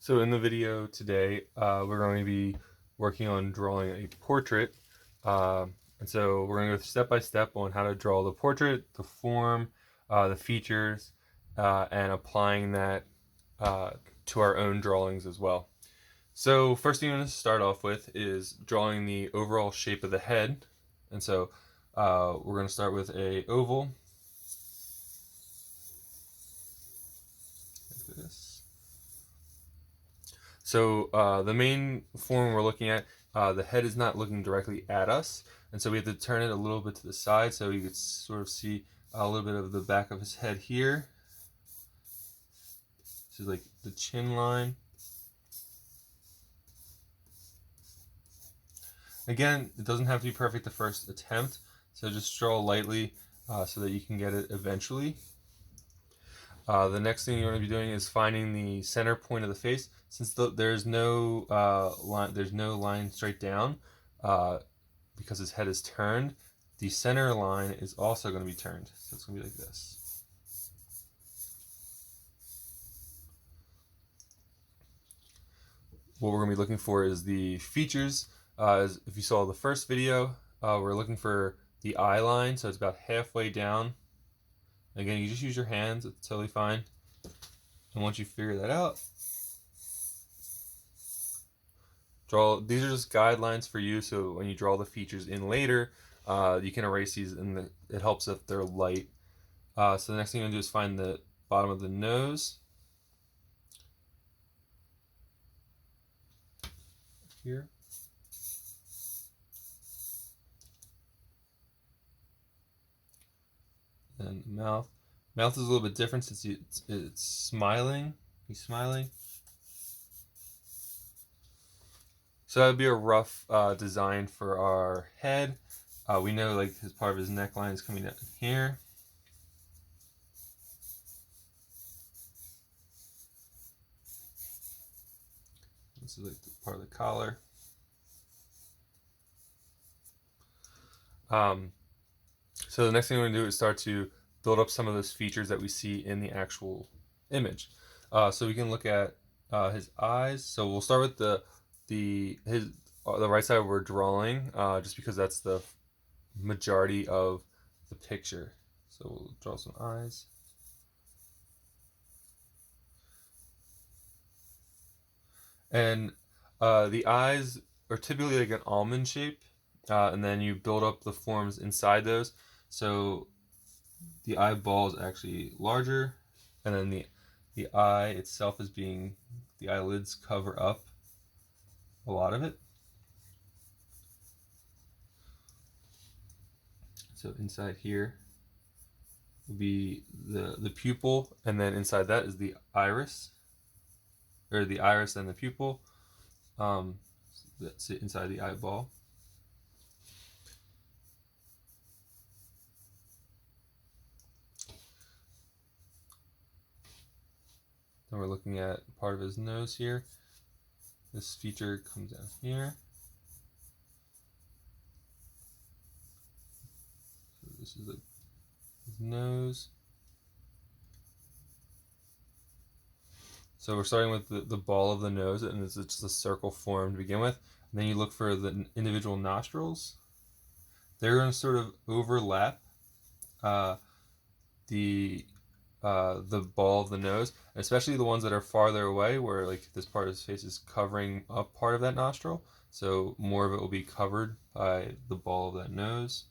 So in the video today, we're going to be working on drawing a portrait. And so we're going to go step by step on how to draw the portrait, the form, the features, and applying that to our own drawings as well. So first thing I'm going to start off with is drawing the overall shape of the head. And so we're going to start with a oval. Like this. So the main form we're looking at, the head is not looking directly at us, and so we have to turn it a little bit to the side so you could sort of see a little bit of the back of his head here. This is like the chin line. Again, it doesn't have to be perfect the first attempt, so just draw lightly so that you can get it eventually. The next thing you're going to be doing is finding the center point of the face. Since there's no line straight down, because his head is turned, the center line is also going to be turned. So it's going to be like this. What we're going to be looking for is the features. If you saw the first video, we're looking for the eye line, so it's about halfway down. Again, you just use your hands, it's totally fine. And once you figure that out, these are just guidelines for you, so when you draw the features in later, you can erase these, and it helps if they're light. So the next thing you're going to do is find the bottom of the nose. Here. And mouth. Mouth is a little bit different since it's smiling. He's smiling. So that would be a rough design for our head. We know like his part of his neckline is coming down here. This is like the part of the collar. So the next thing we're going to do is start to build up some of those features that we see in the actual image. So we can look at his eyes. So we'll start with the right side we're drawing, just because that's the majority of the picture. So we'll draw some eyes. And the eyes are typically like an almond shape, and then you build up the forms inside those. So the eyeball is actually larger, and then the eye itself is the eyelids cover up a lot of it. So inside here will be the pupil, and then inside that is the iris, or the iris and the pupil. That's inside the eyeball. Then we're looking at part of his nose here. This feature comes down here. So this is his nose. So we're starting with the ball of the nose, and it's just a circle form to begin with. And then you look for the individual nostrils. They're going to sort of overlap the ball of the nose, especially the ones that are farther away, where like this part of his face is covering up part of that nostril. So more of it will be covered by the ball of that nose.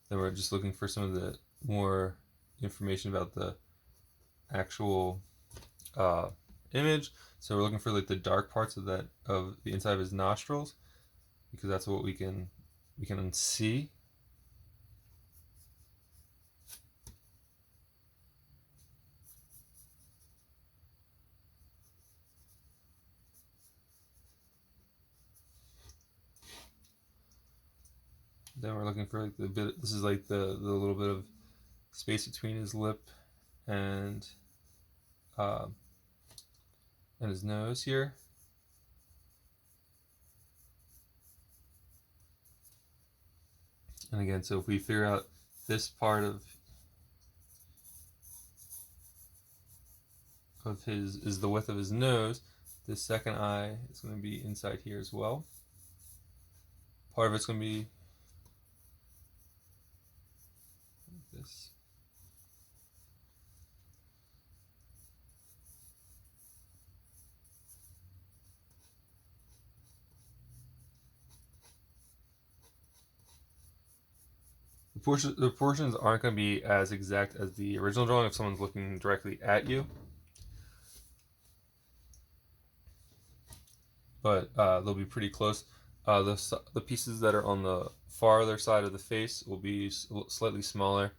Then we're just looking for some of the more information about the actual image. So we're looking for like the dark parts of the inside of his nostrils, because that's what we can see. Then we're looking for like this is like the little bit of space between his lip and his nose here. And again, so if we figure out this part of of his is the width of his nose, this second eye is going to be inside here as well. Part of it's going to be like this. The portions aren't going to be as exact as the original drawing if someone's looking directly at you, but they'll be pretty close. The pieces that are on the farther side of the face will be slightly smaller,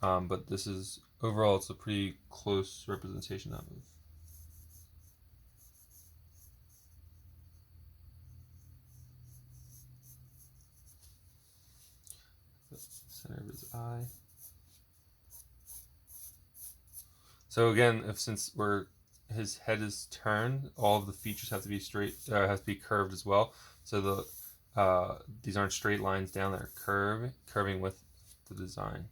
but this is overall it's a pretty close representation of it. The center of his eye. So again, since his head is turned, all of the features have to be straight, have to be curved as well. So these aren't straight lines down; they're curving with the design.